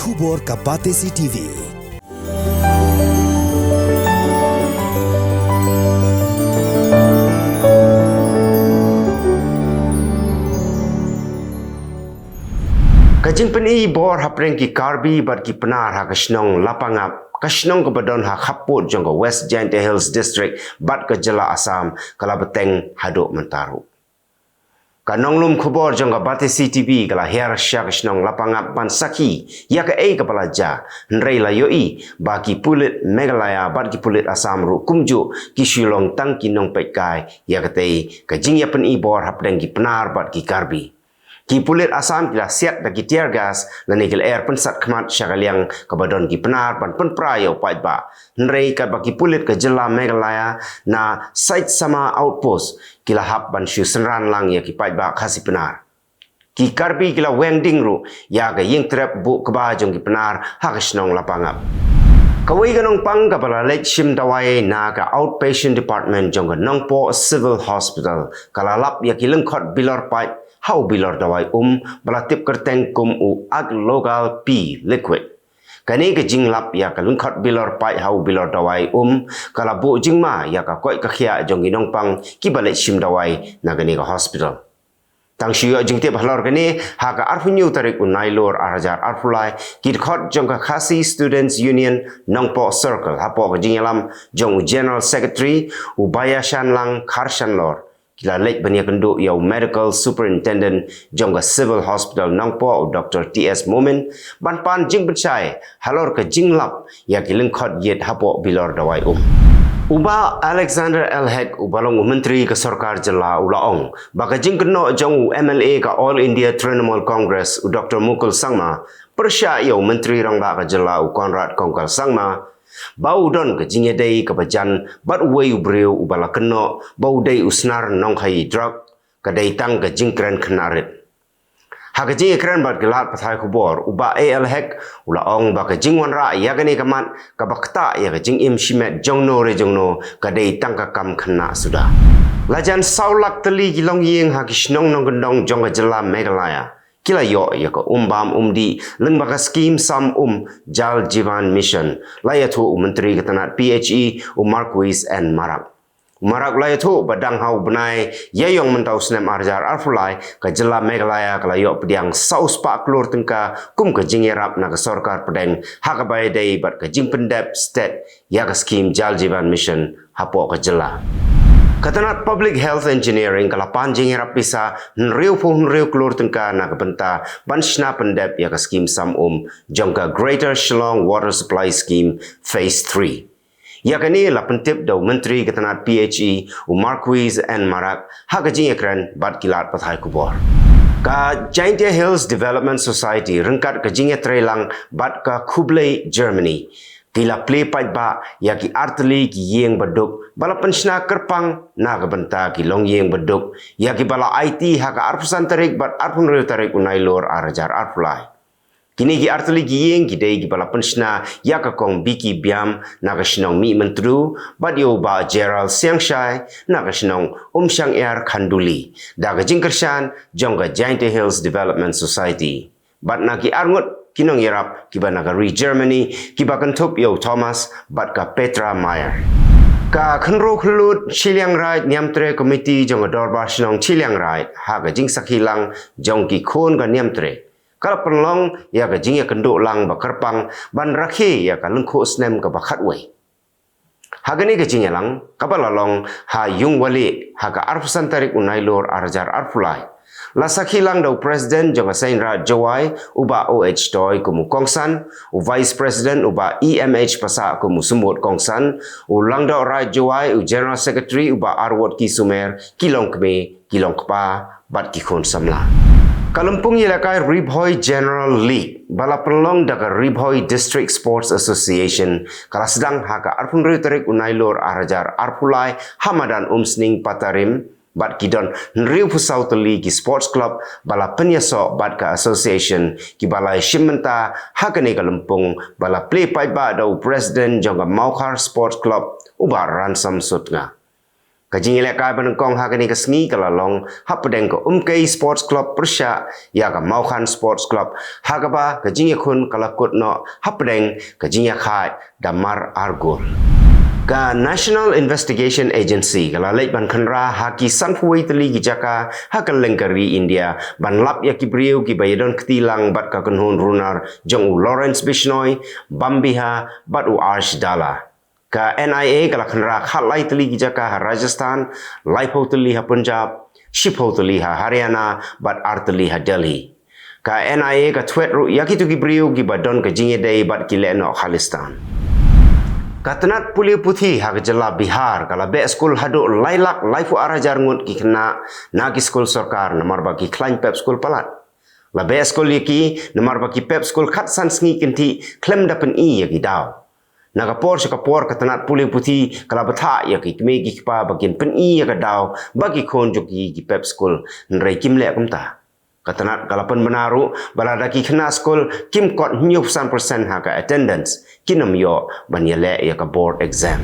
Khubor ka Batesi TV. Kajing peni bor hapreng ki karbi bat ki penar ha kasnong lapangap kasnong kabadon ha khaput jong ka West Giant Hills District bat ka Jela Assam kala beteng haduk mentaru. Kanong lum khubor jong ka Batesi TV kala her sya kasnong lapangap ban saki ya ka kepala ja nrei la yoi baki pulit Meghalaya bat ki pulit Assam ru kumju ki shilong tang ki nong pekai ya ka tei kajing ya peni bor hapreng ki penar bat ki karbi. Ki pulit Assam kila siat da ki tear gas na nikil air pensat khmat syakaliang kabadon ki penar pan prayo pait ba nrei kat ba ki pulit ke Jela Meghalaya na site sama outpost kila hap ban shu senran lang ya ki pait ba khasi penar ki karbi kila wengding ru ya ga ying trap bu keba jong ki penar ha kasnong lapangap kawai ganong pang kapala lech shim dawai na ka outpatient department jong ka Nongpo Civil Hospital kala lap ya ki lengkot bilor pait how bilor dawai balatip kerteng kum u ag local p liquid kani ke jinglap ya ka lungkhat bilor pai how bilor dawai kala bu jingma ya ka koi ka khia jong inong pang ki balai sim dawai na gani ka hospital tang shiyo jing te bhalor kani ha ka arfunyu tarik unailor arhajar arfulai ki khot jong ka khasi students union Nongpo circle hapo ka jinglam jong general secretary ubaya shanlang kharshan lor kila lek bania kenduk yau medical superintendent jong ka civil hospital Nongpo Dr. T.S. Momin ban pan jing bencai halor ke jinglap ya ki lengkot yet hapo bilor dawai Uba Alexander Elhek ubalong menteri ke Sarkar Jela ulaong baka jing keno jong MLA ka All India Trinamool Congress Dr. Mukul Sangma persya yau menteri rang ba ka Jela Conrad Kongkal Sangma bau don ke jingye dei ke bajan bat wei ubreu ubala keno bau dei usnar nong khai drug ke dei tang ke jingkren knarit ha ke jing kren bat gelat pathai khubor uba al hek ulaong ba ke jingwan ra ya gani kamat ka bakta ya ke jing im shimet jongno re jongno ke dei tang ka kam khna sudah lajan saulak teli gilong yeng ha kisnong nong gendong jong ke Jela Meghalaya kila yo ya ko umbam umdi leng baka scheme sam Jal Jivan Mission layatu menteri ketanat PHE Marquis and Marak layatu badang hau benai yayong mentau snem arjar arfulai ke Jela Meghalaya kala yo pediang saus pak klur tengka kum ke jingerap na ke Sarkar pedeng hakabai dei bat ke jing pendep state ya ke scheme Jal Jivan Mission hapo ke Jela Katanat Public Health Engineering kala panjing hirap pisa nriu klur tengka na kabenta banshna pendep ya ka scheme sam jongka Greater Shillong Water Supply Scheme Phase 3. Ya kani la pentip daw menteri katanat PHE Marquis and Marak ha ka jing ekran bat kilat pathai kubor. Ka Giant Hills Development Society rengkat ka jing trelang bat ka Kublai Germany. Kila play pait ba ya ki artli ki yeng baduk bala penshna kerpang na ka benta ki long yeng baduk ya ki bala IT ha ka arpusan tarik bat arpun real tarik unailor arajar arfulai kini ki artli ki yeng ki dei ki bala penshna ya ka kong biki biam na ka shnong mi mentru bat yo ba Gerald Siangshai na ka shnong Shang Air Khanduli da ka jingkershan jong ka Giant Hills Development Society bat na ki arngut kinong yarap kiba nagari Germany kiba kantup yo Thomas bat ka Petra Meyer ka khnro khlut Chiliang Right Niamtre Committee jong dorba shnong Chiliang Right ha ga jing sakhilang jong ki khon ga Niamtre kala penlong ya ga jing ya kenduk lang ba kerpang ban rakhi ya ka lengkho snem ka ba khatwei ha ga ni ga jing lang ka ba lalong ha yung wali ha ga arfusan tarik unailor arjar arfulai la sakhilang daw president jong Sainra Jawai uba OH toy kumu kongsan u vice president uba EMH pasa kumu sumut kongsan u langdaw ra Jawai u general secretary uba Arwot ki Sumer kilong kme kilong kpa bat ki khon samla Kalumpung Yelakai Ribhoy General League bala pelong daga Ribhoy District Sports Association kala sedang haka arpun tarik unailor arajar arpulai Hamadan Sning Patarim bat kidon nriu pusau teli ki sports club bala penyaso bat ka association ki balai shimenta hakane Kalumpung bala play pai ba dau president jonga Maukar Sports Club ubar ransam sutnga Kajing ilek kai banengkong hagani ka sngi kalalong hapdeng ko umkei sports club persya ya ka Maukan sports club hagaba kajing yakun kalakut no hapdeng kajing yakai damar argul. Ka National Investigation Agency kala leit ban khanra haki sanfuai teli gijaka hakal lengkari India ban lap ya kibriu ki bayadon ktilang bat ka kunhun runar jong u Lawrence Bishnoi Bambiha bat u Arsh Dala. Ka NIA kala khanra khatlai teli gijaka ha Rajasthan, Laipo teli ha Punjab, Shipho teli ha Haryana, bat ar teli ha Delhi. Ka NIA ka tweet ru yakitu kibriu ki badon ka jingedei bat ki leno Khalistan. Katanat puli puthi ha jala Bihar kala be school hadu lailak laifu arajar ngut ki kena na ki school sarkar namar ba ki klain pep school palat. La be school yaki namar ba ki pep school khat san sngi kinti klem dapen i yaki daw. Nagapor sa kapor katanat puli puthi kala batha yaki kme ki pa bagin pen i yaka daw bagi kon joki ki pep school nrai kimle kumta. Katanat kalapan benaru balada ki kena school kim kot 90% ha ka attendance kinam yo banyale ya ka board exam.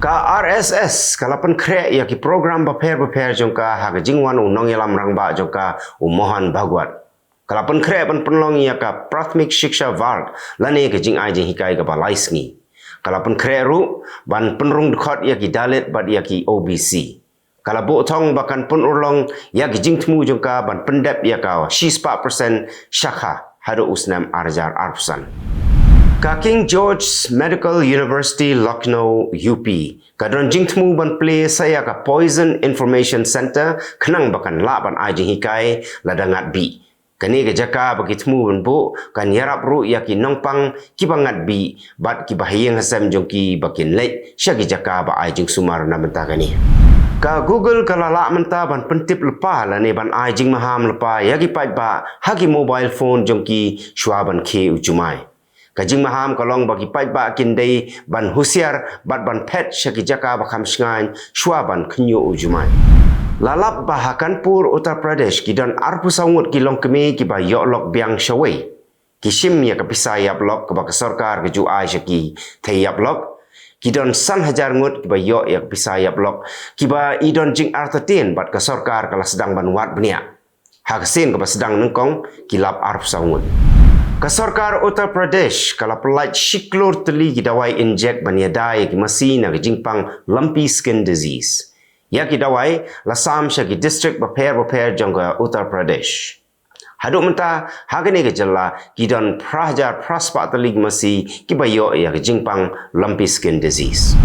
Ka RSS kalapan kre ya ki program baper jongka ha ka jingwan u nong yalam rangba jongka u Mohan Bhagwat. Kalapan kre pan penlong ya ka Prathmik Shiksha Varg lane ka jing ai jing hikai ka balaisngi. Kalapan kre ru ban penrung dekhot ya ki Dalit bat ya ki OBC. Kalau botong bahkan pun urlong ya gijing temu jongka ban pendep ya kau 4% syakha hadu usnam arjar arpsan. Ka King George Medical University Lucknow UP kadron jing temu ban play saya ka Poison Information Center kenang bahkan la ban ajing hikai ladangat bi. Kani ke jaka bagi temu ban bu kan yarap ru ya ki nongpang ki bangat bi bat ki bahayang hasam jongki bakin lek syagi jaka ba ajing sumar na mentah kani. Ka Google kala la menta ban pentip lepa la ne ban ai jing maham lepa yagi pai ba hagi mobile phone jongki shwa ban ke ujumai. Ka jing maham kalong bagi pai ba kindai ban husiar bat ban pet syaki jaka bakam sngai shwa ban knyo ujumai. Lalap bahakan pur Uttar Pradesh kidan arpu sangut kilong kemi ki ba yoklok biang shawai. Kishim ya kapisa yap lok ka sarkar ke ju ai syaki thai yap lok. Kidon san hajar ngut kiba yo yak pisaya blok kiba idon jing artatin bat ka sarkar kala sedang banwat benia hakasin kiba sedang nengkong kilap arf sangut ka sarkar Uttar Pradesh kala pelait shiklor teli gidawai inject baniadai ki masina ki jingpang lumpy skin disease ya gidawai lasam sya ki district baper jangga Uttar Pradesh. Haduk menta hagane ke jalla kidon prahajar praspa telig masi kibayo ya ke jingpang lumpy skin disease.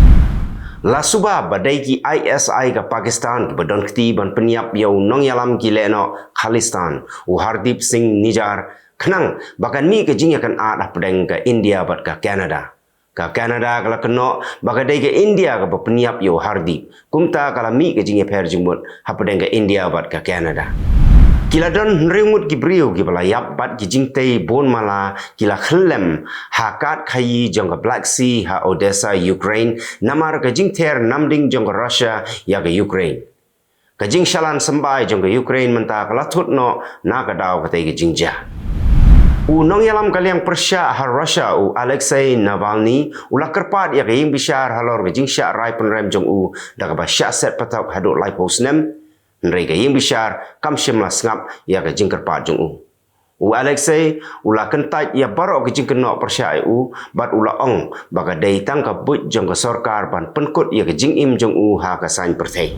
La suba badai ki ISI ke Pakistan ki badon kti ban peniap yau nong yalam ki leno Khalistan u Hardip Singh Nijar kenang bahkan mi ke jing akan ada pedeng ke India bat ke Canada. Ka Canada kala keno bagadai ke India ke peniap yau Hardip kumta kala mi ke jing per jimut hapedeng ke India bat ke Canada. Kila don ringmut gibriu gibala yap bat gijingtei bon mala kila khlem hakat khayi jongga Black Sea ha Odessa Ukraine namar gijingter namding jongga Russia ya ke Ukraine. Kajing shalan sembai jongga Ukraine menta kalathut no na kadaw katei gijingja. U nong yalam kaliang Persya ha Russia u Alexei Navalny ula kerpat ya ke ying bishar halor gijing sya rai penrem jong u daga ba sya set patak haduk lai posnem. Mereka yang besar kam shimla ngap ya ke jingker pa jung u Alexei ula kentat ya barok ke jingker no persya u bat ula ong baga dai tang ka but jong ka sarkar ban penkut ya ke jing im jong u ha ka sain perthei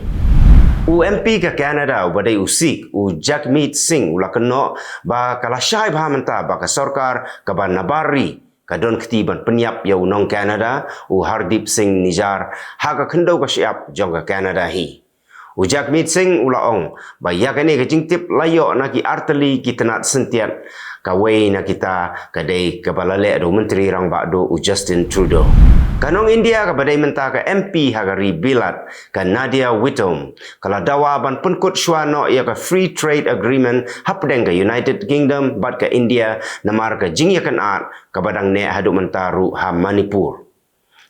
u MP ke Canada u badai u Sikh u Jagmeet Singh ula keno ba kala syai ba menta ba ka sarkar ka ban nabari kadon ketiban peniap ya unong Canada u Hardip Singh Nijar ha ka khendau ka siap jong ka Canada hi. Ujak Jagmeet Singh ulaong bayakane ke jingtip layo na ki arteli ki tenat sentiat kawai na kita kadai kabalale do menteri rang bakdo u Justin Trudeau. Kanong India ka badai menta ka MP hagari bilat ka Nadia Whittom kala dawa ban penkut syano ya ka free trade agreement hapdeng ka United Kingdom bat ka India namar ka jingyakan at ka badang ne hadu mentaru ha Manipur.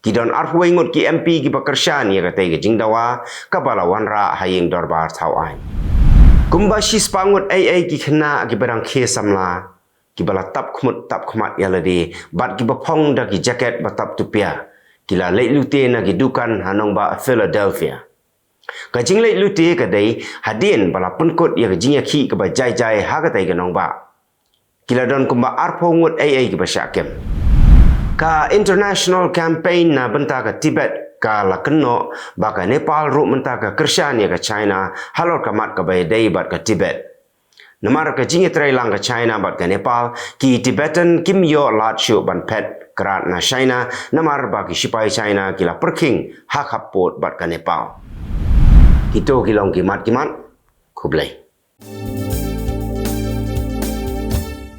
Kidon arhuai ngut ki MP ki bakersyan ya katai ke jingdawa kapala wanra haying darbar tawai. Kumba shis pangut ai ki kena ki barang ke samla ki bala tap khmat ya ladi bat ki bapong da ki jacket batap tupia kila leit lute na ki dukan hanong ba Philadelphia. ka jinglei luti ka dei hadien bala punkot ya jingya khi ka ba jai jai ha ka tai ka nong ba kiladon kumba arpho ngut ai ka ba syakem ka international campaign na benta ka Tibet ka lakno ba ka Nepal ru menta ka Krishan ya ka China halor ka mat ka ba dei bat ka Tibet namar ka jingi trai lang ka China bat ka Nepal ki Tibetan kim yo lat shu ban pet krat na China namar ba ki sipai China kila perking hak hapot bat ka Nepal Ito kilong kimat kublay.